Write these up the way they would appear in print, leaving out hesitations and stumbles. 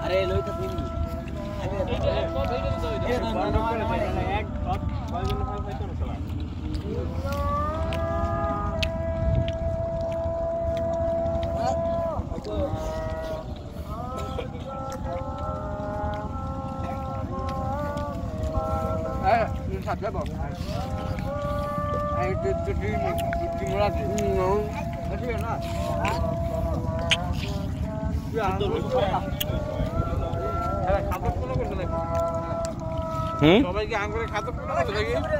আরে লই তো দিন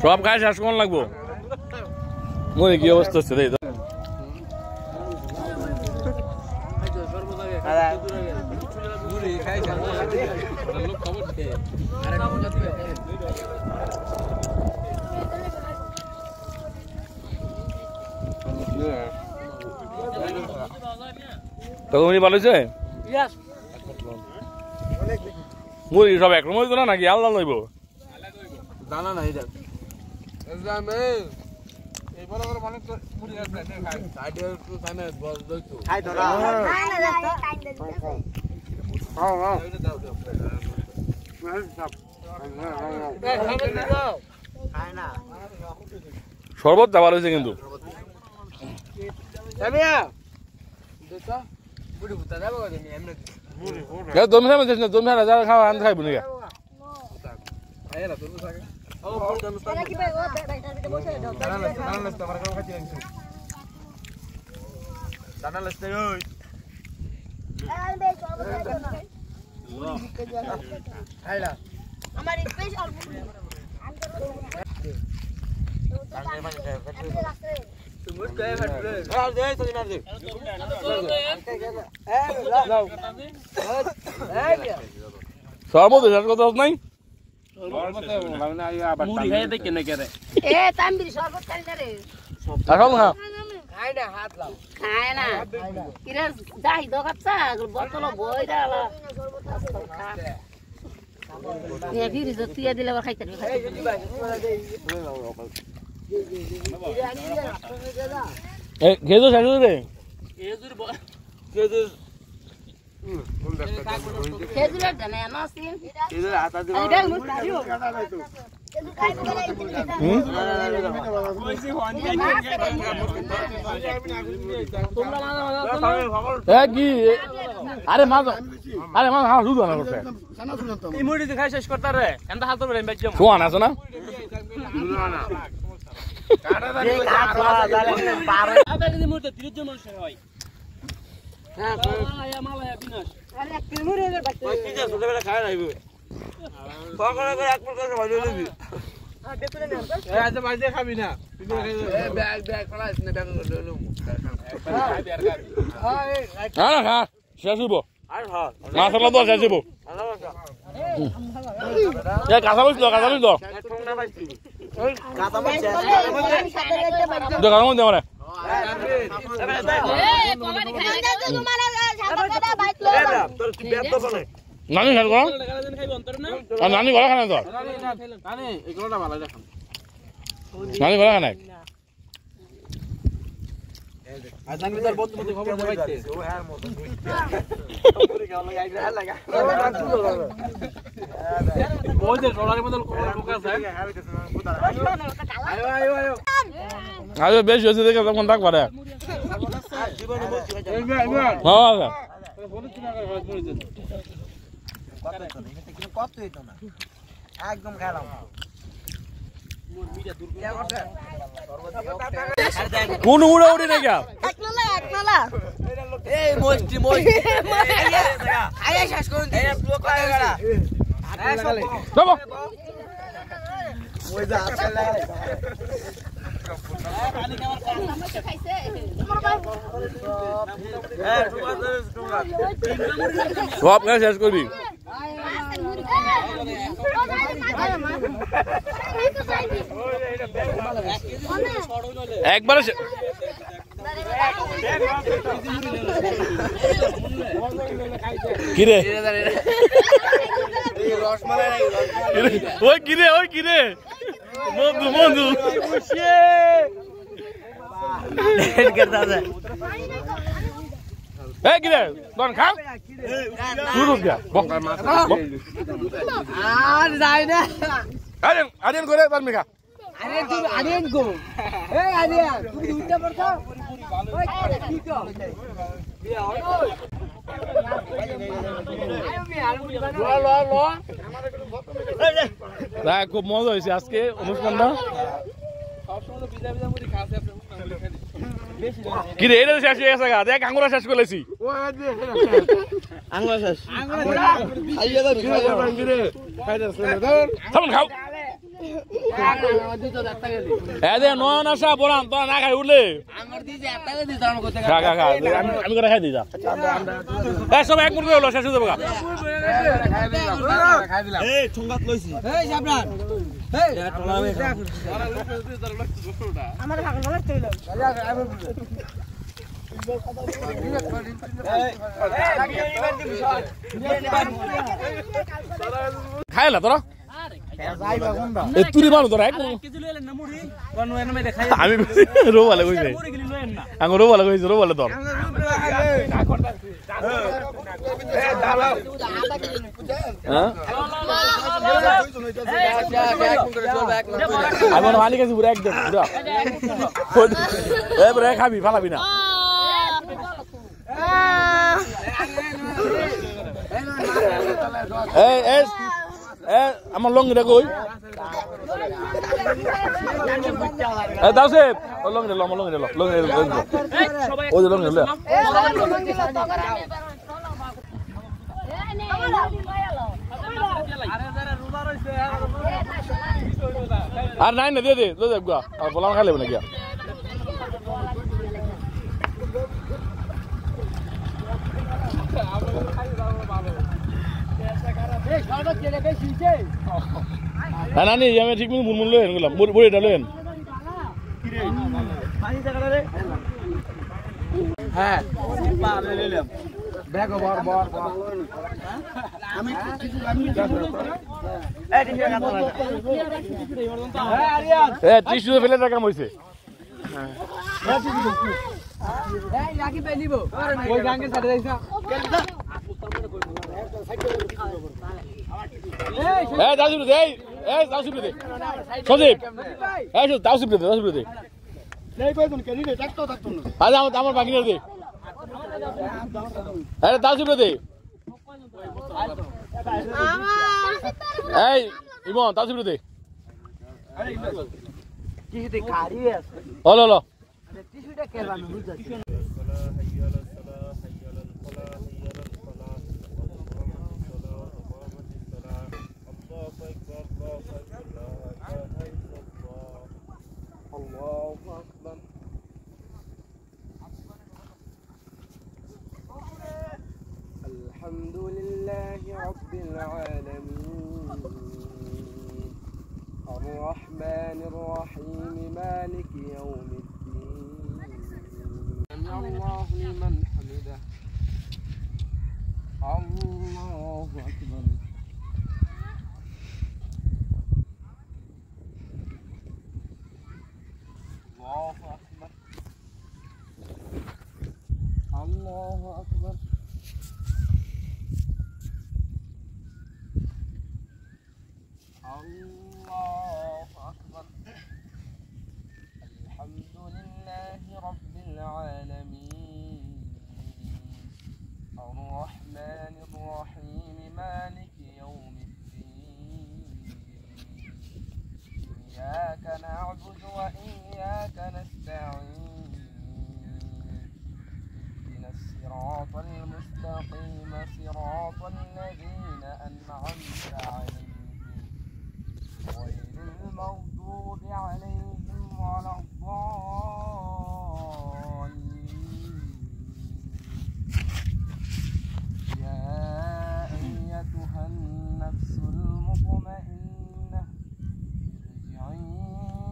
সব খায় শেষ কোন লাগবো মনে কি অবস্থা হচ্ছে তাই তো তখন ভালো হয়েছে মুড়ি সব এক রকম হইতো না নাকি আলাদা লইব জানা নাই এটা শরবত ভালো হয়েছে কিন্তু জমি যারা খাওয়া আনতে খাইব নাকি সব মধ্যে শেষ কথা নাই দিলে আবার খাইতে খেজুর শেষ রে খেজুরের জানে না আছে খেজুরের হাতা দিব আরে মাছ হ্যাঁ শুধু আনা করছে শেষ করতে রে এন্ড হাত ধরে বাইজাম শোয়ান আছে না খাবি না শেষ হইব মাছলা তো শেষ হইব কাঁচা বসল দোকানের মধ্যে আমার নানি খেল কর নানি ঘরে খানা তোর নানি ঘরে খানা বেশি হয়েছে দেখে তখন ডাক পারে একদম খেলাম কোন উড়া উড়ি না গা এই মোস্টি আয়া শেষ করুন এই ব্লক করে গড়া যাবো ওই যা আপেল লাগে সব শেষ করবি একবারে কিরে ওই কিরে বন্ধু বন্ধু এই কি রে দন খাও শুরু দিয়া আর যাই না আরেন আরেন করে দন মিখা আরে তুই আরেন গো এই আরেন তুমি উঠতে পারছো ওই কি তো খুব মজা হয়েছে আজকে অনুষ্ঠানটা কি রে এটা শেষ হয়ে গেছে গা দেখ আঙ্গুরা শেষ করেছি খাও নন আসা বলাম তোরা না খাই উঠলে আমি করে খাই দিই সব এক মুরগি হলো শেষ হয়ে যাবো খাইলা তোরা তুই মানুষ তোরা আমি রোবালে কইছে আমি রোবালে কইছে রোবালে তোর আমি মালিক আছি পুরো একদম পুরো খাবি ফালাবি না আমার লঙ্গিটা কই দাও সে লঙ্গি আমার লঙ্গি লঙ্গি ওই যে লঙ্গি আর নাই না দিয়ে দে বললাম খাই লেবে না গিয়া না নি আমি ঠিক মতো মুনমুন লয়েন গুলাম বড়িটা লয়েন হ্যাঁ ব্যাগ বর বর আমি টিস্যু ফেলে টাকা হইছে রাখি পে নিব ওই গাঙ্গে ছাড়ে যাইছ দাসুরে দে দাসুরে দে সজীব দাসুরে দে দাসুরে দে নেই কই কোন কেনি রে টাকতো থাকতো না আজ আমার বাকিরে দে আরে দাসুরে দে এই ইমন দাসুরে দে কি তে কারি আছে হলো হলো টিস্যুটা কেলানো বুঝাছি الحمد لله رب العالمين الرحمن الرحيم مالك يوم الدين سمع الله لمن حمده الله أكبر الله أكبر الله أكبر الله أكبر الحمد لله رب العالمين الرحمن الرحيم مالك يوم الدين إياك نعبد وإياك نستعين اهدنا الصراط المستقيم صراط الذين أنعمت عليهم غير المغضوب عليهم ولا الضالين يا أيتها النفس المطمئنة ارجعي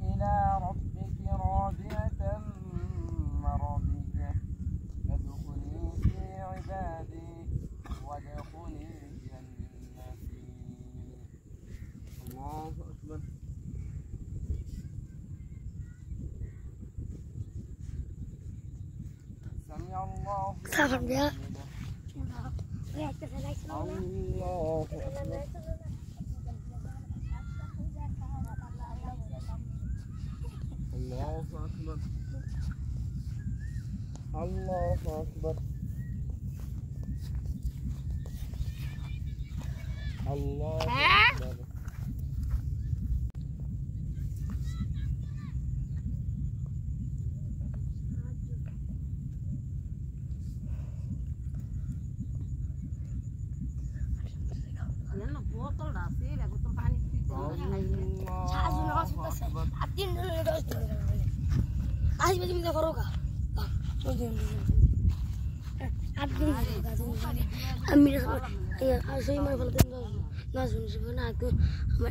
إلى ربك راضية مرضية فادخلي في عبادي وادخلي جنتي الله أكبر سمع الله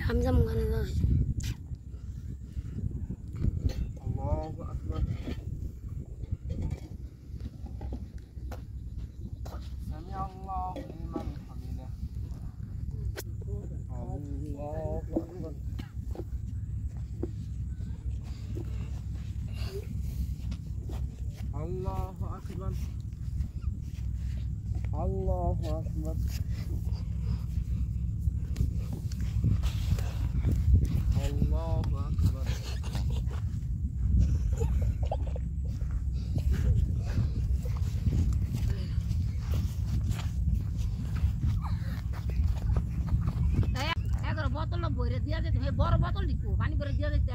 আমি যাবো ওখানে Allahu Akbar. Allahu Akbar. Allahu Akbar. বোতল ভরে দিয়া দিতে বড় বোতল লিখো পানি ভরে দিয়া দিতে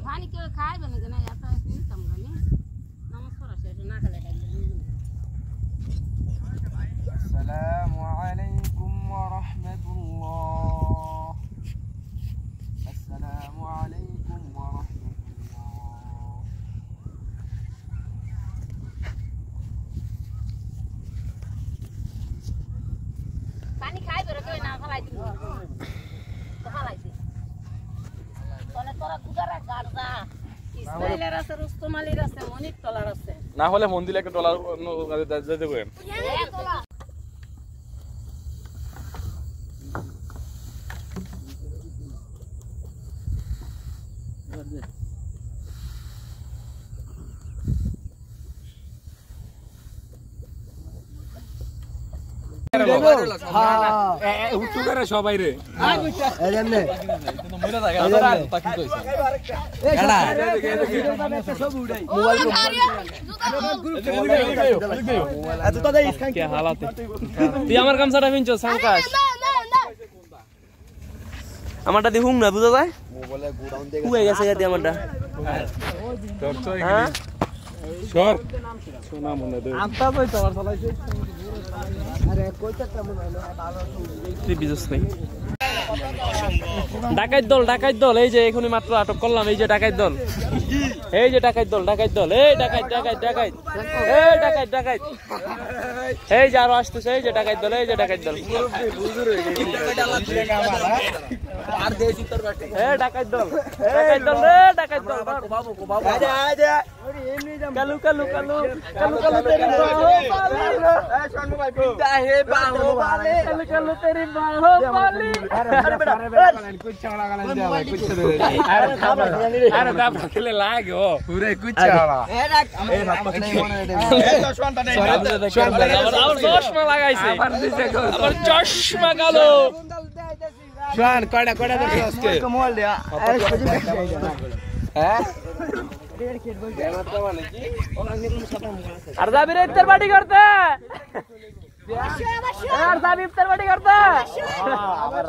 পানি কেউ খাইবে না কেন এত নিতাম গানি নমস্কার আছে না খেলে Assalamu alaikum wa rahmatullah. Assalamu alaikum wa rahmatullah. পানি খাইবে রে কেউ না খালাই দিন তো খালাইছে তোরা তোরা গুদারা গাড়া ইসমাইলের আছে রুস্তমালির আছে মনির তলার আছে না হলে মন্দিরে একটা ডলার যেতে করেন তোলা সবাই রে তুই আমার গামছাটা পিনছ সাংকাস আমারটা দি হুম না বুঝা যায় হুয়ে গেছে গাদি আমারটা হ্যাঁ সর সোনা মনে দে আমটা কই তো চালাইছে আরে কইটা কেমন হলো ভালো তুই বিজস নাই ডাকাত দল এই যে এখনই মাত্র আটক করলাম এই যে ডাকাত দল এই যে ডাকাত দল এই ডাকাত এই যে আরো আসতেছে এই যে ডাকাত দল আর দেশি তোর বাটে এই ডাকাত দল কালু তেরি বাহুবলি কালু তেরি বাহুবলি আরে দা খেলে লাগো পুরে কুচালা আবার চশমা লাগাইছে আবার চশমা কালো শান কয়টা দরকার আজকে কমল দেয়া হ্যাঁ আর যাবি রে ইফতার পার্টি করতে আর যাবি ইফতার পার্টি করতে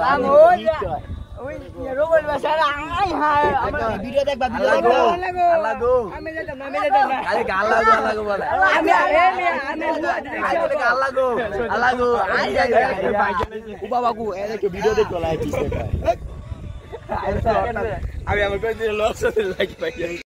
রাম ওই রোবল বাসারা আই হায় আমার ভিডিও দেখবা আল্লাগো আমি যেতাম না আরে আল্লাগো বলে আমি আল্লাগো আই ও বাবাকু এ দেখো ভিডিও দেখো লাইক আমি আমার কই দিল লস লাইক পাই